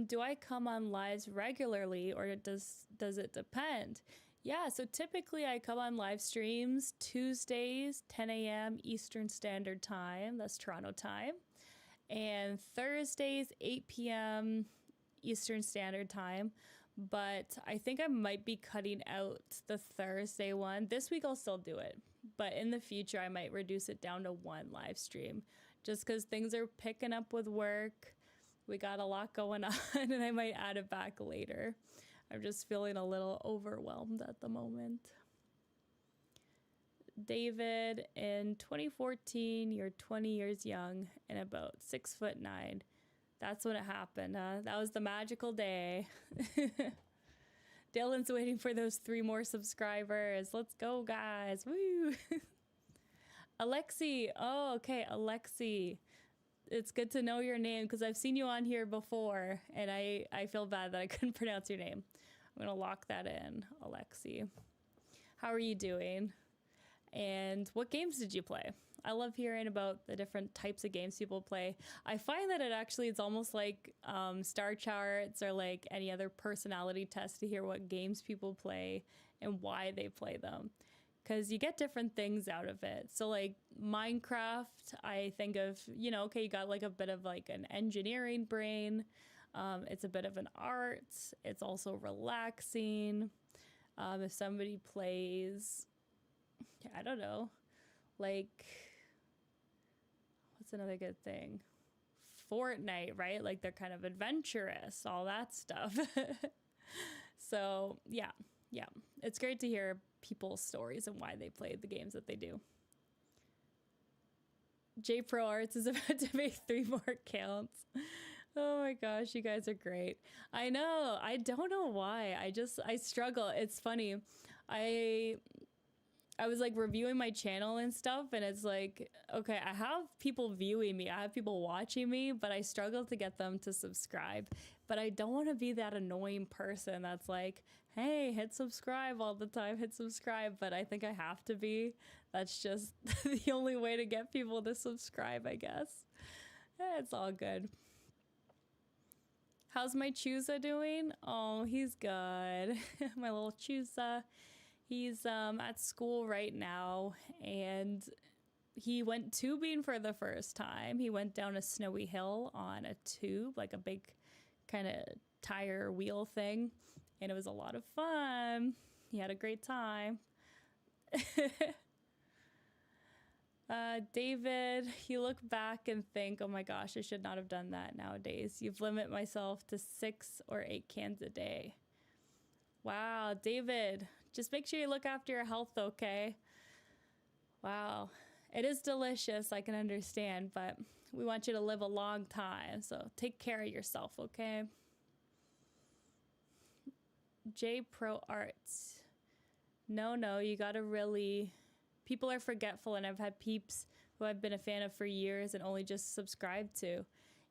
Do I come on lives regularly or does it depend? Yeah, so typically I come on live streams Tuesdays, 10 a.m. Eastern Standard Time. That's Toronto time. And Thursdays, 8 p.m. Eastern Standard Time. But I think I might be cutting out the Thursday one. This week I'll still do it. But in the future, I might reduce it down to one live stream. Just because things are picking up with work. We got a lot going on and I might add it back later. I'm just feeling a little overwhelmed at the moment. David, in 2014, you're 20 years young and about 6'9". That's when it happened. That was the magical day. Dylan's waiting for those 3 more subscribers. Let's go, guys. Woo! Alexi. Oh, okay. Alexi. It's good to know your name because I've seen you on here before and I feel bad that I couldn't pronounce your name. I'm going to lock that in, Alexi. How are you doing? And And what games did you play? I love hearing about the different types of games people play. I find that it's almost like star charts or like any other personality test to hear what games people play and why they play them. Because you get different things out of it. So like Minecraft, I think of, okay, you got like a bit of like an engineering brain. It's a bit of an art. It's also relaxing. If somebody plays, I don't know, like, what's another good thing? Fortnite, right? Like they're kind of adventurous, all that stuff. So yeah, it's great to hear people's stories and why they play the games that they do. J Pro Arts is about to make 3 more accounts. Oh my gosh, you guys are great. I know. I don't know why. I struggle. It's funny. I was like reviewing my channel and stuff, and it's like, okay, I have people viewing me, I have people watching me, but I struggle to get them to subscribe. But I don't want to be that annoying person that's like, hey, hit subscribe all the time, hit subscribe. But I think I have to be. That's just the only way to get people to subscribe, I guess. It's all good. How's my Chusa doing? Oh, he's good. My little Chusa. He's at school right now, and he went tubing for the first time. He went down a snowy hill on a tube, like a big kind of tire wheel thing, and it was a lot of fun. He had a great time. David, you look back and think, oh my gosh, I should not have done that nowadays. You've limited myself to 6 or 8 cans a day. Wow, David, just make sure you look after your health, okay? Wow, it is delicious, I can understand, but we want you to live a long time, so take care of yourself, okay? J Pro Arts. No, you gotta really... People are forgetful, and I've had peeps who I've been a fan of for years and only just subscribed to.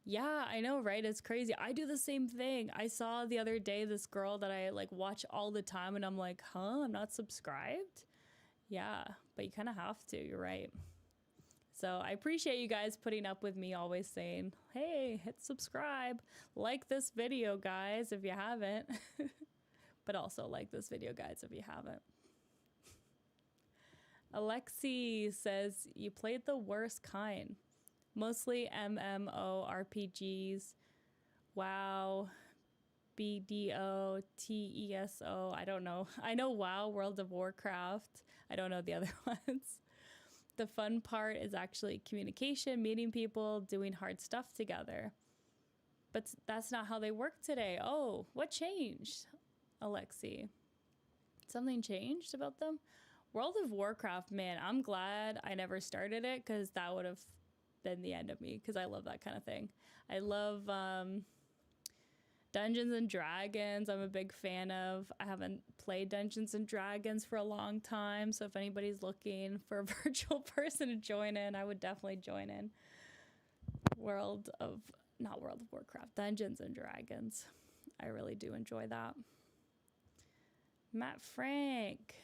Yeah, I know, right? It's crazy. I do the same thing. I saw the other day this girl that I like watch all the time, and I'm like, huh? I'm not subscribed? Yeah, but you kind of have to. You're right. So I appreciate you guys putting up with me always saying, hey, hit subscribe. Like this video, guys, if you haven't. But also like this video, guys, if you haven't. Alexi says, you played the worst kind. Mostly MMORPGs. WoW, BDO, TESO. I don't know. I know WoW, World of Warcraft. I don't know the other ones. The fun part is actually communication, meeting people, doing hard stuff together. But that's not how they work today. Oh, what changed, Alexi? Something changed about them? World of Warcraft, man, I'm glad I never started it, because that would have been the end of me, because I love that kind of thing. I love Dungeons and Dragons. I'm a big fan of. I haven't played Dungeons and Dragons for a long time, so if anybody's looking for a virtual person to join in, I would definitely join in. Not World of Warcraft, Dungeons and Dragons. I really do enjoy that. Matt Frank.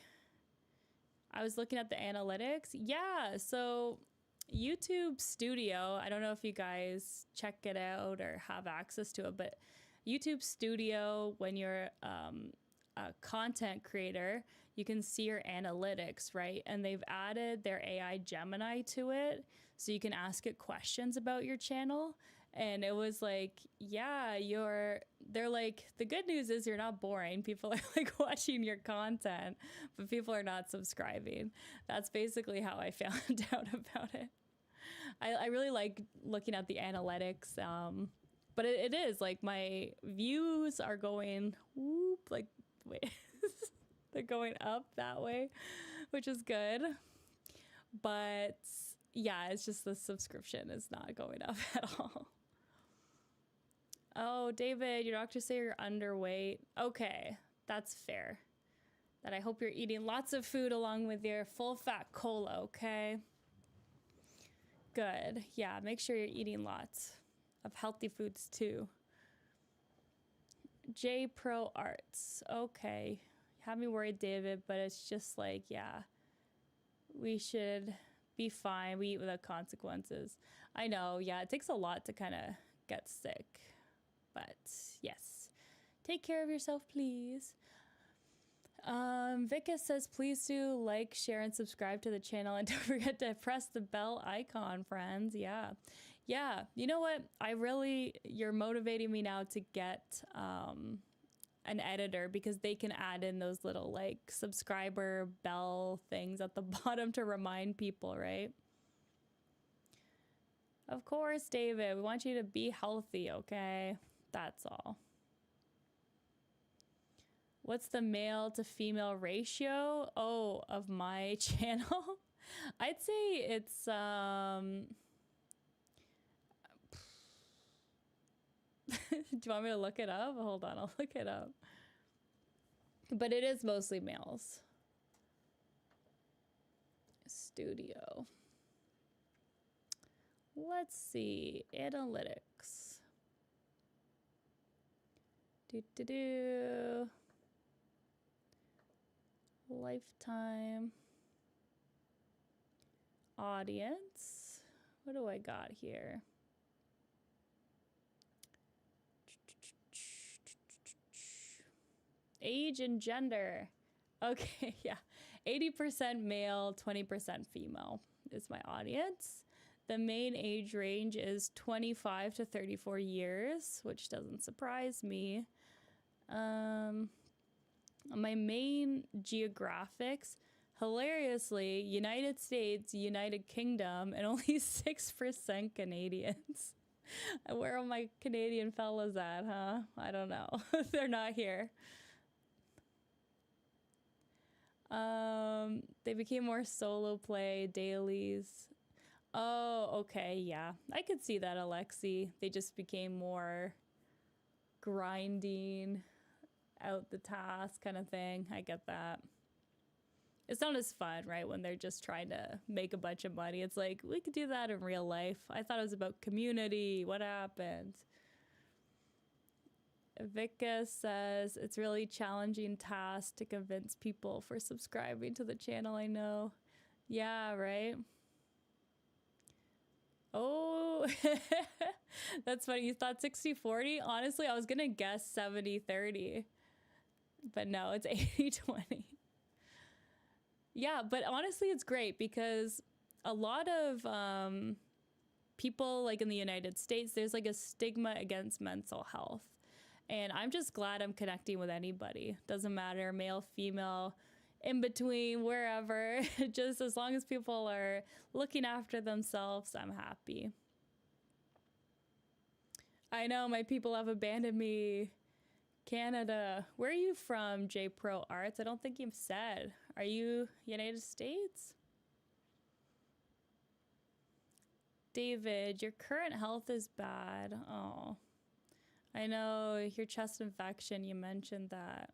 I was looking at the analytics. Yeah, so YouTube Studio, I don't know if you guys check it out or have access to it, but YouTube Studio, when you're a content creator, you can see your analytics, right? And they've added their AI Gemini to it, so you can ask it questions about your channel. And it was like, yeah, they're like, the good news is you're not boring. People are like watching your content, but people are not subscribing. That's basically how I found out about it. I really like looking at the analytics, but it is like my views are going whoop, like, wait, they're going up that way, which is good. But yeah, it's just the subscription is not going up at all. Oh, David, your doctor say you're underweight. Okay, that's fair. That I hope you're eating lots of food along with your full fat cola, okay? Good. Yeah, make sure you're eating lots of healthy foods too. J Pro Arts. Okay. You have me worried, David, but it's just like, yeah. we should be fine. We eat without consequences. I know, yeah, it takes a lot to kind of get sick. But yes, take care of yourself, please. Vika says, please do like, share, and subscribe to the channel. And don't forget to press the bell icon, friends. Yeah. You know what? You're motivating me now to get an editor, because they can add in those little like subscriber bell things at the bottom to remind people, right? Of course, David, we want you to be healthy, okay? That's all. What's the male to female ratio? Oh, of my channel? I'd say it's do you want me to look it up? Hold on, I'll look it up. But it is mostly males. Studio. Let's see. Analytics. Lifetime. Audience. What do I got here? Age and gender. Okay, yeah. 80% male, 20% female is my audience. The main age range is 25 to 34 years, which doesn't surprise me. My main geographics, hilariously, United States, United Kingdom, and only 6% Canadians. Where are my Canadian fellas at, huh? I don't know. They're not here. They became more solo play, dailies. Oh, okay, yeah. I could see that, Alexi. They just became more grinding out the task kind of thing. I get that. It's not as fun, right, when they're just trying to make a bunch of money. It's like, we could do that in real life. I thought it was about community. What happened? Vika says, it's really challenging task to convince people for subscribing to the channel, I know. Yeah, right? Oh, that's funny. You thought 60-40? Honestly, I was going to guess 70-30. But no, it's 80-20. Yeah, but honestly, it's great because a lot of people, like in the United States, there's like a stigma against mental health. And I'm just glad I'm connecting with anybody. Doesn't matter, male, female, in between, wherever. Just as long as people are looking after themselves, I'm happy. I know my people have abandoned me. Canada. Where are you from, J Pro Arts? I don't think you've said. Are you United States? David, your current health is bad. Oh, I know, your chest infection, you mentioned that.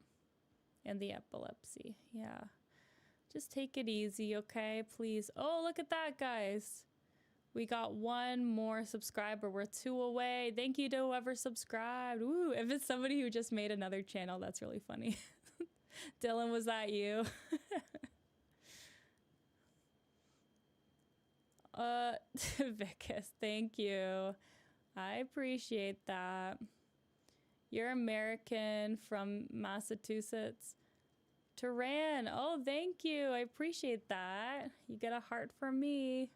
And the epilepsy. Yeah. Just take it easy, okay? Please. Oh, look at that, guys. We got one more subscriber. We're 2 away. Thank you to whoever subscribed. Woo, if it's somebody who just made another channel, that's really funny. Dylan, was that you? Vicus, thank you. I appreciate that. You're American from Massachusetts. Turan, oh, thank you. I appreciate that. You get a heart from me.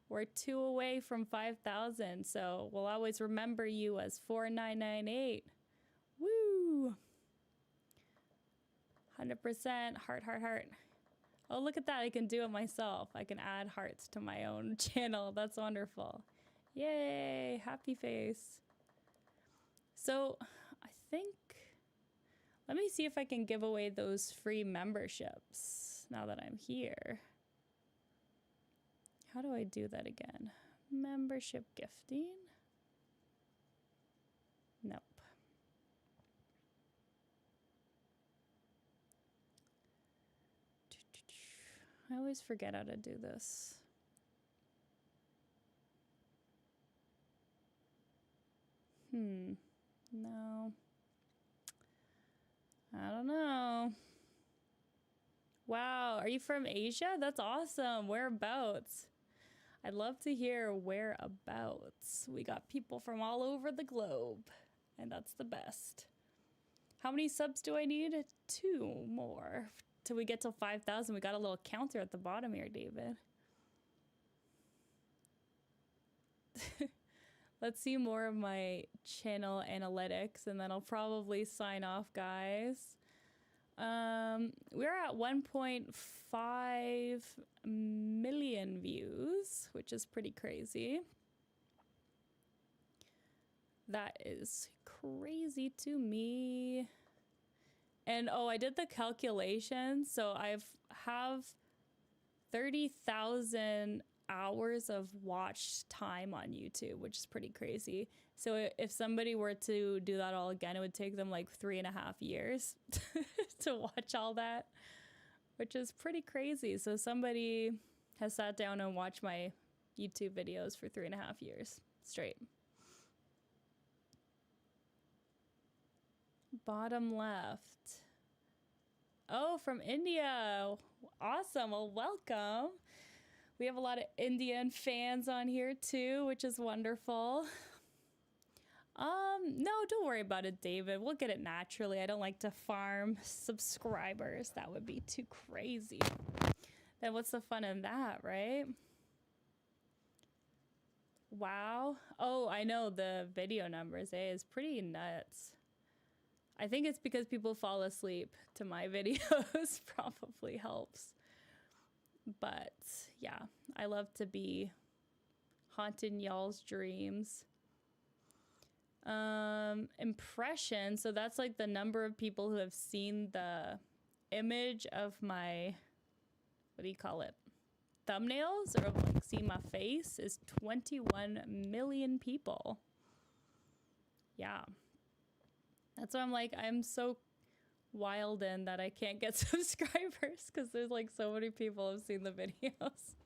We're 2 away from 5,000, so we'll always remember you as 4998. Woo! 100% heart, heart, heart. Oh, look at that. I can do it myself. I can add hearts to my own channel. That's wonderful. Yay! Happy face. So, I think... Let me see if I can give away those free memberships now that I'm here. How do I do that again? Membership gifting? Nope. I always forget how to do this. No. I don't know. Wow, are you from Asia? That's awesome. Whereabouts? I'd love to hear whereabouts. We got people from all over the globe, and that's the best. How many subs do I need? 2 more till we get to 5,000. We got a little counter at the bottom here, David. Let's see more of my channel analytics, and then I'll probably sign off, guys. We're at 1.5 million views, which is pretty crazy. That is crazy to me. And oh, I did the calculation. So have 30,000 hours of watch time on YouTube, which is pretty crazy. So if somebody were to do that all again, it would take them like 3.5 years to watch all that, which is pretty crazy. So somebody has sat down and watched my YouTube videos for 3.5 years straight. Bottom left. Oh, from India. Awesome. Well, welcome. We have a lot of Indian fans on here too, which is wonderful. No, don't worry about it, David. We'll get it naturally. I don't like to farm subscribers. That would be too crazy. Then what's the fun in that, right? Wow. Oh, I know the video numbers, is pretty nuts. I think it's because people fall asleep to my videos. Probably helps. But yeah, I love to be haunting y'all's dreams. Impression. So that's like the number of people who have seen the image of my, what do you call it? Thumbnails, or like see my face, is 21 million people. Yeah. That's why I'm like, I'm so wild in that I can't get subscribers because there's like so many people have seen the videos.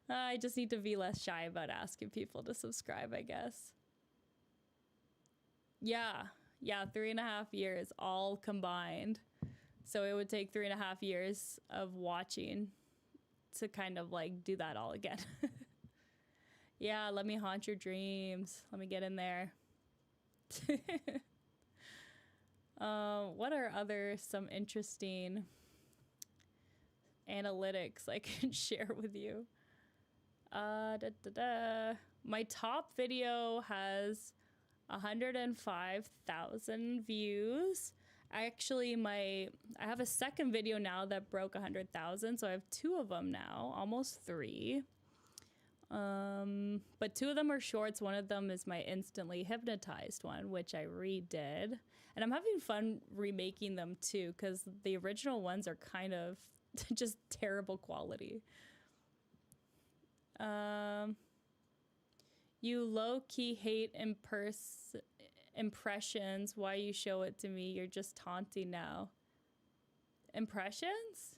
I just need to be less shy about asking people to subscribe, I guess. Yeah, 3.5 years all combined. So it would take 3.5 years of watching to kind of like do that all again. Yeah, let me haunt your dreams. Let me get in there. What are some interesting analytics I can share with you? My top video has 105,000 views. Actually, I have a second video now that broke 100,000, so I have 2 of them now, almost 3. But 2 of them are shorts. One of them is my instantly hypnotized one, which I redid. And I'm having fun remaking them too, because the original ones are kind of just terrible quality. You low-key hate impressions. Why you show it to me? You're just taunting now. Impressions?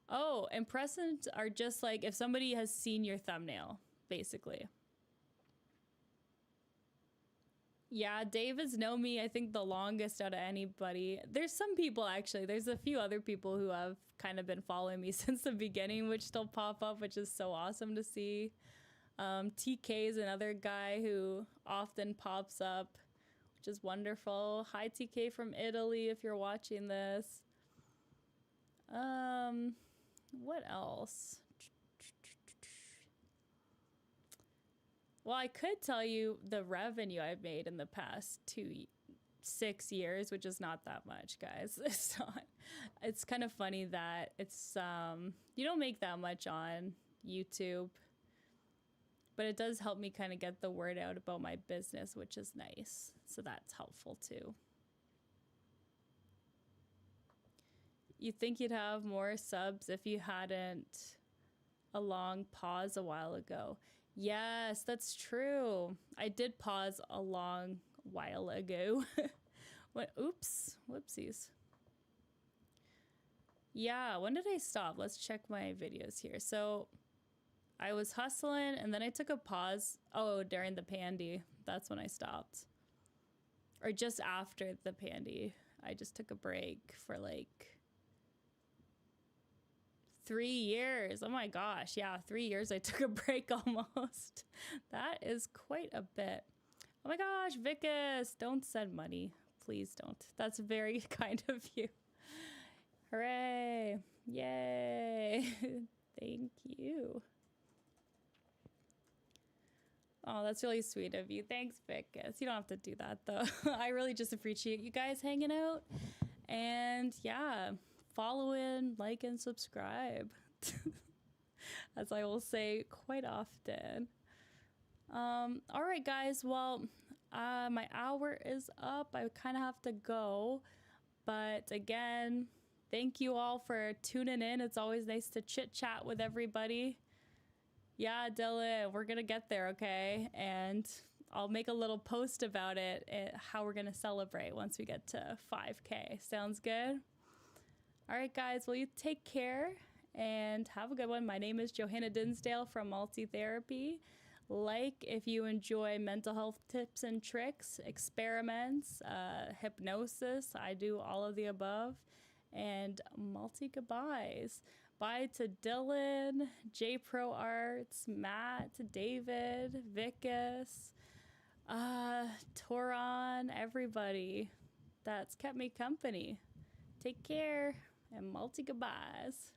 Oh, impressions are just like if somebody has seen your thumbnail, basically. Yeah, David's known me, I think, the longest out of anybody. There's some people, actually. There's a few other people who have kind of been following me since the beginning, which still pop up, which is so awesome to see. TK is another guy who often pops up, which is wonderful. Hi, TK from Italy, if you're watching this. What else? Well, I could tell you the revenue I've made in the past 6 years, which is not that much, guys. It's not. It's kind of funny that it's you don't make that much on YouTube, but it does help me kind of get the word out about my business, which is nice. So that's helpful too. You think you'd have more subs if you hadn't a long pause a while ago. Yes, that's true. I did pause a long while ago. Whoopsies. Yeah, when did I stop? Let's check my videos here. So I was hustling and then I took a pause. Oh, during the pandy. That's when I stopped. Or just after the pandy. I just took a break for like 3 years. Oh my gosh. Yeah, 3 years. I took a break almost. That is quite a bit. Oh my gosh, Vicus, don't send money. Please don't. That's very kind of you. Hooray. Yay. Thank you. Oh, that's really sweet of you. Thanks, Vicus. You don't have to do that, though. I really just appreciate you guys hanging out. And yeah, follow in, like, and subscribe. As I will say quite often. All right, guys. Well, my hour is up. I kind of have to go. But again, thank you all for tuning in. It's always nice to chit chat with everybody. Yeah, Dylan, we're going to get there, okay? And I'll make a little post about it, how we're going to celebrate once we get to 5K. Sounds good? All right, guys. Well, you take care and have a good one. My name is Johanna Dinsdale from Multi Therapy. Like if you enjoy mental health tips and tricks, experiments, hypnosis, I do all of the above, and multi goodbyes. Bye to Dylan, J Pro Arts, Matt, David, Vicus, Toron, everybody that's kept me company. Take care and multi goodbyes.